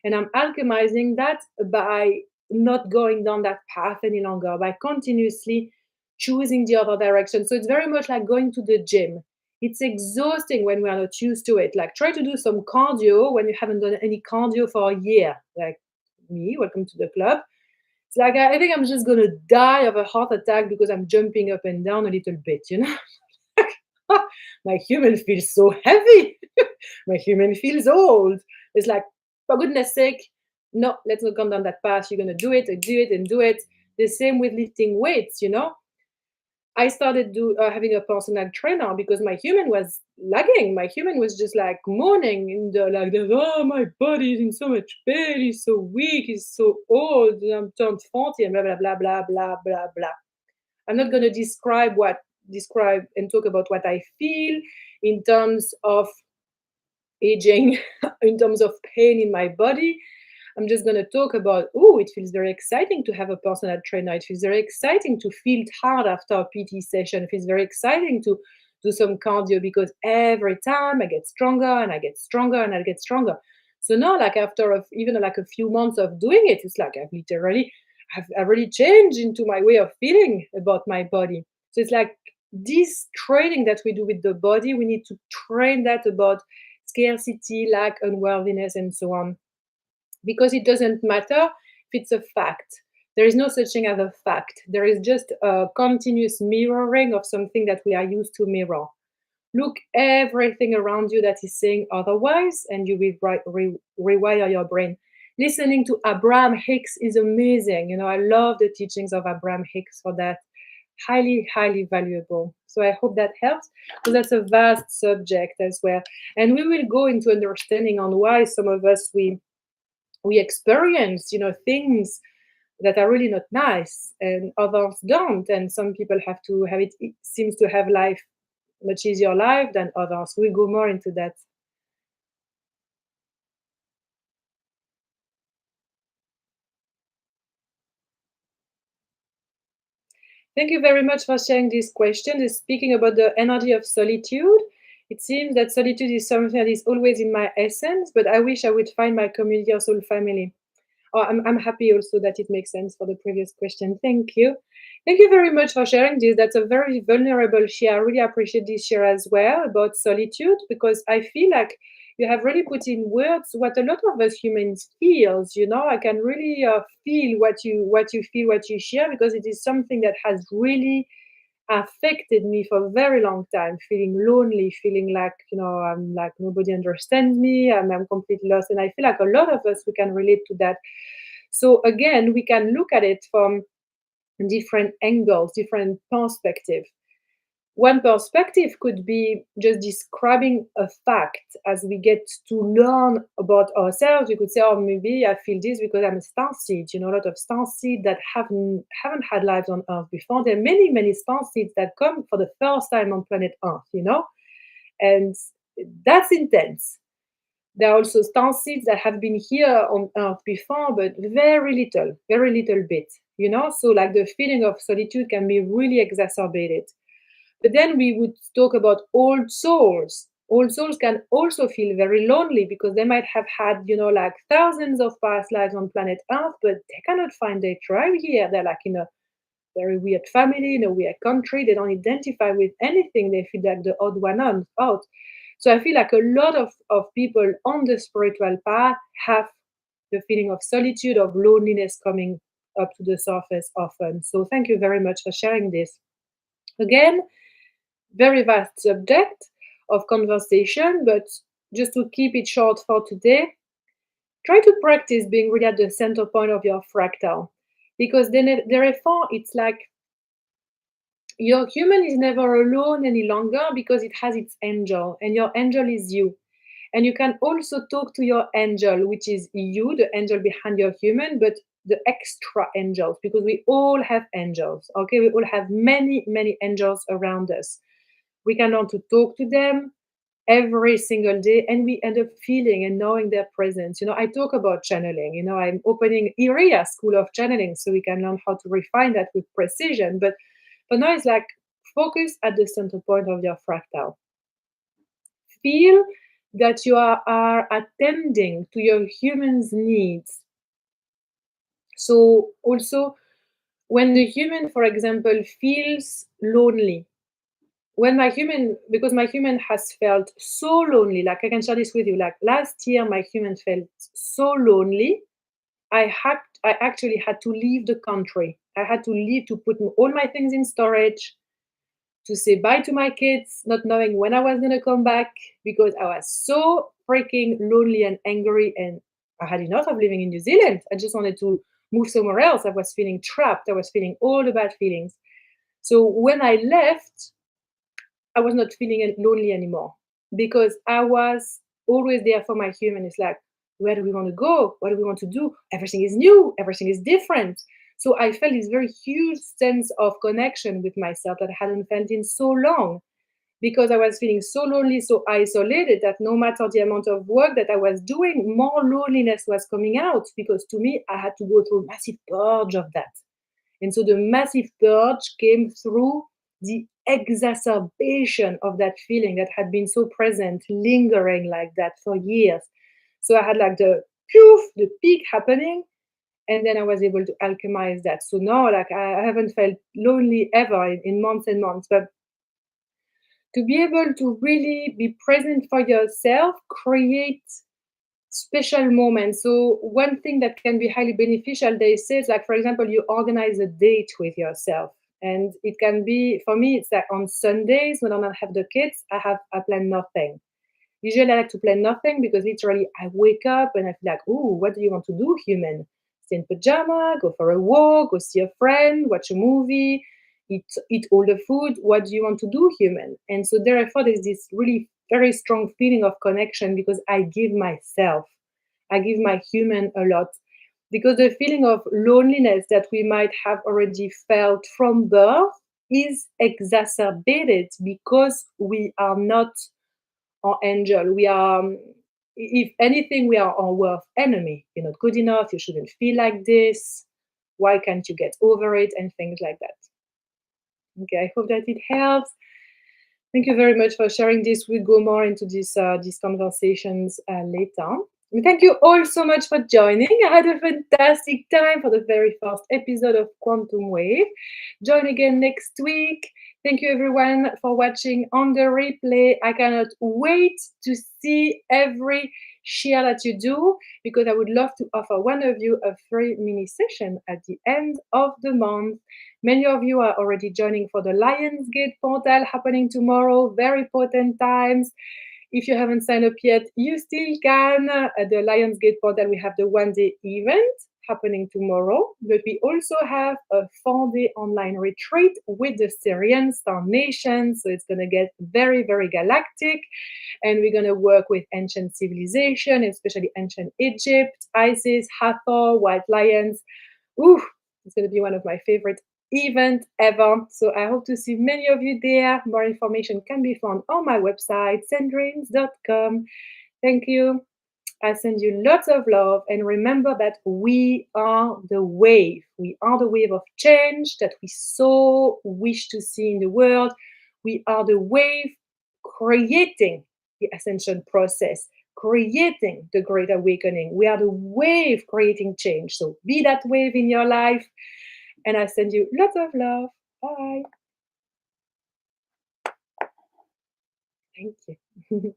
And I'm alchemizing that by not going down that path any longer, by continuously choosing the other direction. So it's very much like going to the gym. It's exhausting when we are not used to it. Like try to do some cardio when you haven't done any cardio for a year, like me. Welcome to the club. It's like I think I'm just gonna die of a heart attack because I'm jumping up and down a little bit, you know. My human feels so heavy. My human feels old. It's like, for goodness sake, no, let's not go down that path. You're gonna do it and do it and do it. The same with lifting weights, you know. I started having a personal trainer because my human was lagging. My human was just like moaning in oh, my body is in so much pain. He's so weak. He's so old. I'm turned 40 and blah, blah, blah, blah, blah, blah, blah. I'm not going to describe and talk about what I feel in terms of aging, in terms of pain in my body. I'm just going to talk about, oh, it feels very exciting to have a personal trainer. It feels very exciting to feel hard after a PT session. It feels very exciting to do some cardio because every time I get stronger and I get stronger and I get stronger. So now, like after even like a few months of doing it, it's like I've really changed into my way of feeling about my body. So it's like this training that we do with the body, we need to train that about scarcity, lack, unworthiness, and so on. Because it doesn't matter if it's a fact. There is no such thing as a fact. There is just a continuous mirroring of something that we are used to mirror. Look everything around you that is saying otherwise, and you will rewire your brain. Listening to Abraham Hicks is amazing. You know, I love the teachings of Abraham Hicks for that. Highly, highly valuable. So I hope that helps. So that's a vast subject as well. And we will go into understanding on why some of us we experience, you know, things that are really not nice and others don't. And some people have to have it seems to have life much easier life than others. We'll go more into that. Thank you very much for sharing this question. Is speaking about the energy of solitude. It seems that solitude is something that is always in my essence, but I wish I would find my community or soul family. Oh, I'm happy also that it makes sense for the previous question. Thank you. Thank you very much for sharing this. That's a very vulnerable share. I really appreciate this share as well about solitude, because I feel like you have really put in words what a lot of us humans feels. I can really feel what you feel, what you share, because it is something that has really affected me for a very long time, feeling lonely, feeling like, I'm like nobody understands me, I'm completely lost. And I feel like a lot of us, we can relate to that. So again, we can look at it from different angles, different perspective. One perspective could be just describing a fact. As we get to learn about ourselves, we could say, oh, maybe I feel this because I'm a star seed. A lot of star seeds that haven't had lives on Earth before. There are many, many star seeds that come for the first time on planet Earth, and that's intense. There are also star seeds that have been here on Earth before, but very little bit. So, like, the feeling of solitude can be really exacerbated. But then we would talk about old souls. Old souls can also feel very lonely because they might have had, like thousands of past lives on planet Earth, but they cannot find their tribe here. They're like in a very weird family, in a weird country. They don't identify with anything. They feel like the odd one out. So I feel like a lot of people on the spiritual path have the feeling of solitude, of loneliness coming up to the surface often. So thank you very much for sharing this. Again, very vast subject of conversation, but just to keep it short for today, try to practice being really at the center point of your fractal, because then therefore it's like your human is never alone any longer because it has its angel, and your angel is you. And you can also talk to your angel, which is you, the angel behind your human, but the extra angels, because we all have angels. Okay, we all have many, many angels around us. We can learn to talk to them every single day, and we end up feeling and knowing their presence. I talk about channeling. I'm opening area school of channeling so we can learn how to refine that with precision. But for now, it's like focus at the center point of your fractal. Feel that you are attending to your human's needs. So also, when the human, for example, feels lonely, when my human, because my human has felt so lonely, like I can share this with you, like last year my human felt so lonely. I actually had to leave the country. I had to leave, to put all my things in storage, to say bye to my kids, not knowing when I was going to come back, because I was so freaking lonely and angry, and I had enough of living in New Zealand. I just wanted to move somewhere else. I was feeling trapped. I was feeling all the bad feelings. So when I left, I was not feeling lonely anymore, because I was always there for my human. It's like, where do we want to go? What do we want to do? Everything is new, everything is different. So I felt this very huge sense of connection with myself that I hadn't felt in so long, because I was feeling so lonely, so isolated, that no matter the amount of work that I was doing, more loneliness was coming out, because to me, I had to go through a massive purge of that. And so the massive purge came through the exacerbation of that feeling that had been so present, lingering like that for years. So I had like the peak happening, and then I was able to alchemize that. So now, like, I haven't felt lonely ever in months and months. But to be able to really be present for yourself, create special moments. So one thing that can be highly beneficial, they say, is like, for example, you organize a date with yourself. And it can be, for me, it's like on Sundays when I don't have the kids, I plan nothing. Usually I like to plan nothing, because literally I wake up and I feel like, ooh, what do you want to do, human? Stay in pajama, go for a walk, go see a friend, watch a movie, eat all the food. What do you want to do, human? And so therefore there's this really very strong feeling of connection, because I give myself, I give my human a lot. Because the feeling of loneliness that we might have already felt from birth is exacerbated because we are not our angel. We are, if anything, we are our worst enemy. You're not good enough. You shouldn't feel like this. Why can't you get over it? And things like that. Okay, I hope that it helps. Thank you very much for sharing this. We'll go more into these conversations later. Thank you all so much for joining. I had a fantastic time for the very first episode of Quantum Wave. Join again next week. Thank you everyone for watching on the replay. I cannot wait to see every share that you do because I would love to offer one of you a free mini session at the end of the month. Many of you are already joining for the Lionsgate portal happening tomorrow. Very potent times. If you haven't signed up yet, you still can. At the Lionsgate portal, we have the one-day event happening tomorrow, but we also have a 4-day online retreat with the Syrian Star Nation. So it's going to get very, very galactic. And we're going to work with ancient civilization, especially ancient Egypt, Isis, Hathor, White Lions. Ooh, it's going to be one of my favorite event ever. So I hope to see many of you there. More information can be found on my website, cendrine.com. Thank you. I send you lots of love. And remember that we are the wave. We are the wave of change that we so wish to see in the world. We are the wave creating the ascension process, creating the great awakening. We are the wave creating change. So be that wave in your life. And I send you lots of love. Bye. Thank you.